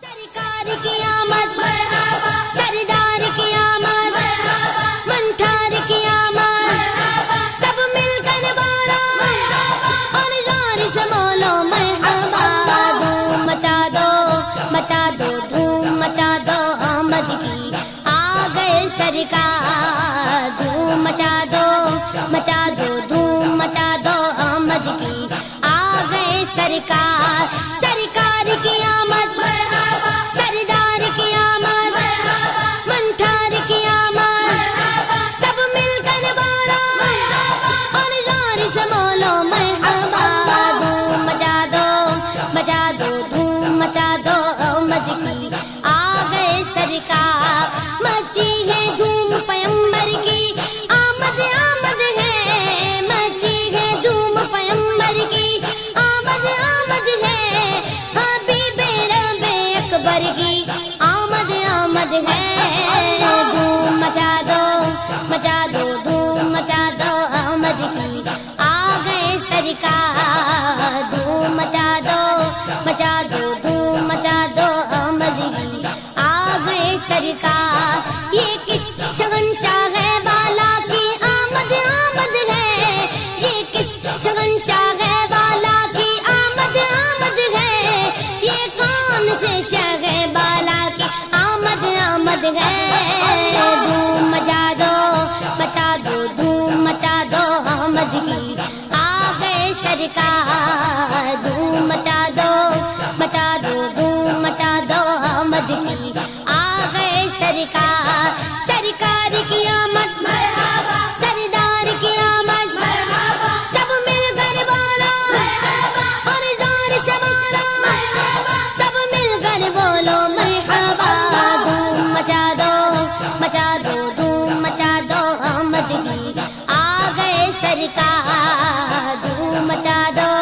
سرکار کی آمد مرحبا، سردار کی آمد مرحبا، منٹھار کی آمد، سب مل کر بولو مرحبا، اور زور سے بولو مرحبا۔ دھوم مچا دو، مچا دو، دھوم مچا دو، آمد کی آ گئے سرکار۔ دھوم مچا دو، مچا دو، دھوم مچا دو، آمد کی آ گئے سرکار۔ سرکار کی آمد مرحبا، سردار کی آمد مرحبا، منٹھار کی آمد مرحبا، سب مل کر بولو مرحبا، اور زور سے بولو مرحبا۔ دھوم مچا دو، مچا دو، دھوم مچا دو، آمد کی آ گئے سرکار۔ مچی ہے دھوم پیغمبر کی آمد، آمد ہے، مچی ہے دھوم پیغمبر کی آمد، آمد ہے، حبیب رب اکبر کی آمد، آمد ہے۔ دھوم مچا دو، مچا دو، دھوم مچا دو، آمد کی آ گئے سرکار۔ دھوم مچا دو، مچا دو، دھوم مچا دو، آمد کی آ گئے سرکار۔ یہ کس شگن چاہے والا کی آمد، آمد ہے، یہ کس شگن چاہے والا کی آمد، آمد ہے، یہ کون سے شگے بالا کی آمد، آمد ہے۔ دھوم مچا دو، مچا دو، دھوم مچا دو، آمد کی آ گئے سرکار۔ دھوم مچا دو، مچا دو، دھوم مچا دو، آمد کی آ گئے سرکار۔ سرکار کی آمد مرحبا، سردار کی آمد مرحبا، سب مل کر بولو مرحبا، اور زور سے بولو مرحبا، سب مل کر بولو مرحبا۔ دھوم مچا دو، مچا دو، دھوم مچا دو، آمد کی آ گئے سرکار۔ دھوم مچا دو،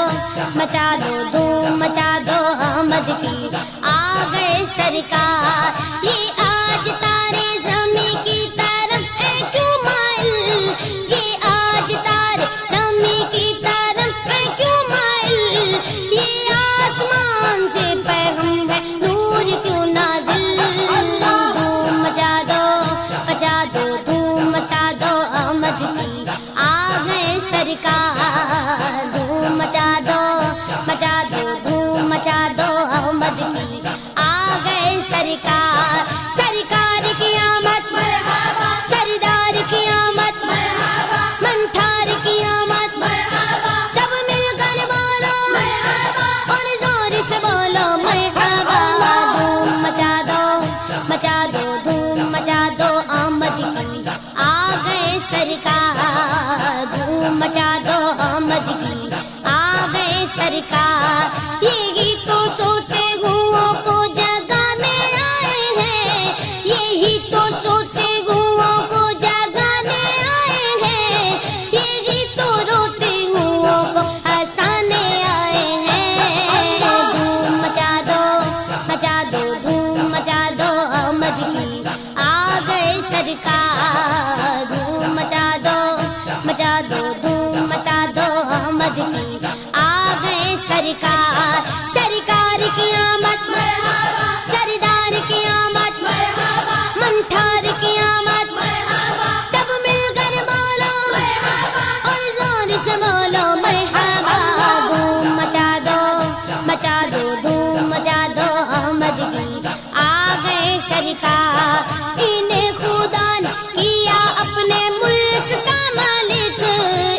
مچا دو، دھوم مچا دو، آمد کی آ گئے سرکار۔ یہ آج تارے زمین کی طرف ہے کیوں مائل، یہ آج تارے زمین کی طرف ہے کیوں مائل، یہ آسمان سے پیغام ہے نور کیوں نازل۔ دھوم مچا دو، مچا دو، دھوم مچا دو، آمد کی آ گئے سرکار۔ دھوم مچا دو، مچا دو، دھوم مچا دو، آمد کی آ گئے سرکار۔ سرکار کی آمد مرحبا، سردار کی آمد مرحبا، منٹھار کی آمد مرحبا، سب مل کر بولو مرحبا، اور زور سے بولو مرحبا۔ دھوم مچا دو، مچا دو، دھوم مچا دو، آمد کی آ گئے سرکار۔ دھوم مچا دو، آمد کی آ گئے سرکار۔ یہ گیت تو سوتے گھوؤں کو جگانے آئے ہیں، یہی تو سوتے گھوؤں کو جگانے آئے ہیں، یہ گیت تو روتے گھوؤں کو ہنسانے آئے ہیں۔ دھوم مچا دو، مچا دو، دھوم مچا دو، آمد کی آ گئے سرکار۔ دھوم مچا دو، مچا دو، دھوم مچا دو، آمد کی آ گئے سرکار۔ سرکار کی آمد مرحبا، سردار کی آمد مرحبا، منٹھار کی آمد مرحبا، سب مل کر بولو مرحبا، اور زور سے بولو مرحبا۔ دھوم مچا دو، مچا دو، دھوم مچا دو، آمد کی آ گئے سرکار۔ انہیں خدا نے کیا اپنے ملک کا مالک،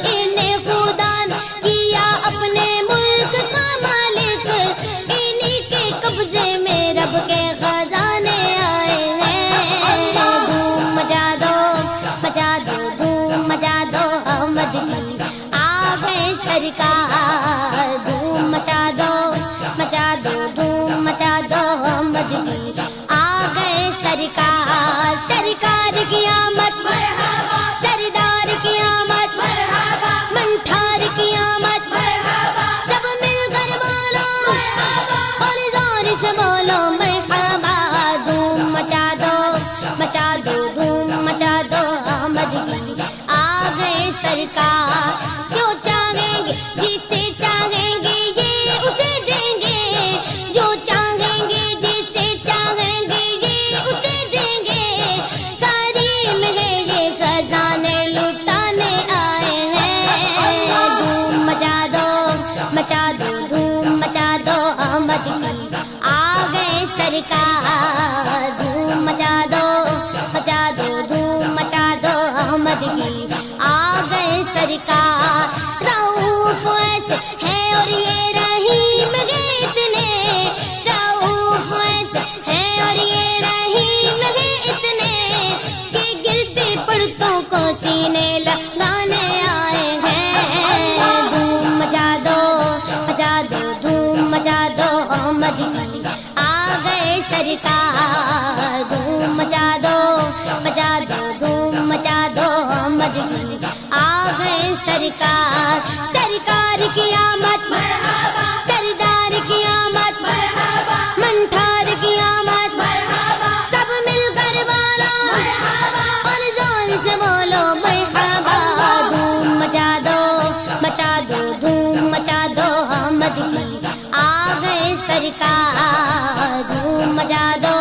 انہیں خدا نے کیا اپنے ملک کا مالک، انہی کے قبضے میں رب کے خزانے آئے ہیں۔ دھوم مچا دو، مچا دو، دھوم مچا دو، آمد کی آ گئے سرکار۔ دھوم مچا دو، مچا دو، دھوم مچا دو، آمد کی آ گئے سرکار۔ سرکار کی آمد مرحبا، سردار کی آمد مرحبا، منٹھار کی آمد مرحبا، سب مل کر بولو مرحبا، اور زور سے بولو مرحبا۔ دھوم مچا دو، مچا دو، دھوم مچا دو، آمد کی آ گئے سرکار۔ جو چاہیں گے جسے چاہیں گے یہ اسے دیں گے، جو چاہیں گے جسے سرکار دھوم مچا دو دھوم مچا دو احمد کی آ گئے سرکار رؤوف ایسے ہے اور یہ رحیم گے اتنے رؤوف ایسے ہے اور یہ رحیم گے اتنے کہ گرتے پڑتوں کو سینے لگانے آئے ہیں دھوم مچا دو دھوم مچا دو احمد کی آ گئے سرکار دھوم مچا دو دھوم مچا دو احمد کی آ گئے سرکار سرکار کی آمد مرحبا سردار کی آمد مرحبا منٹھار کی آمد مرحبا سب مل کر بارا مرحبا اور زور سے بولو مرحبا دھوم مچا دو دھوم مچا دو احمد کی آ گئے سرکار دھوم مچا دو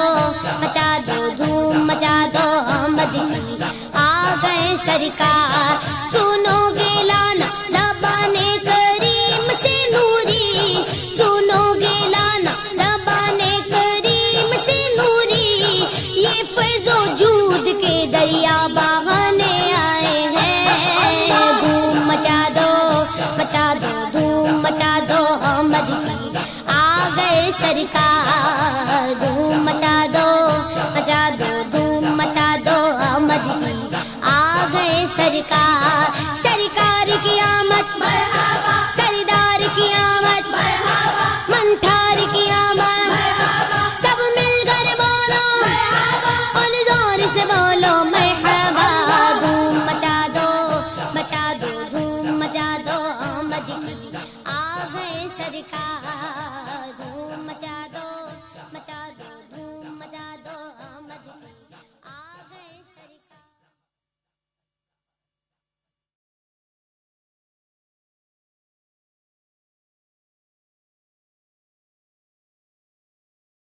دھوم مچا دو احمد کی آ گئے سرکار سنو گے لانا زبان کریم سے نوری سنو گے لانا زبان کریم سے نوری یہ فیض و جود کے دریا بہانے آئے ہیں دھوم مچا دو دھوم مچا دو احمد کی آ گئے سرکار دھوم مچا دو دھوم مچا دو احمد کی آ گئے سرکار سرکار کی آمد مرحبا سردار کی آمد مرحبا منٹھار کی آمد مرحبا سب مل کر بولو مرحبا اور زور سے بولو مرحبا دھوم مچا دو دھوم مچا دو احمد کی آ گئے سرکار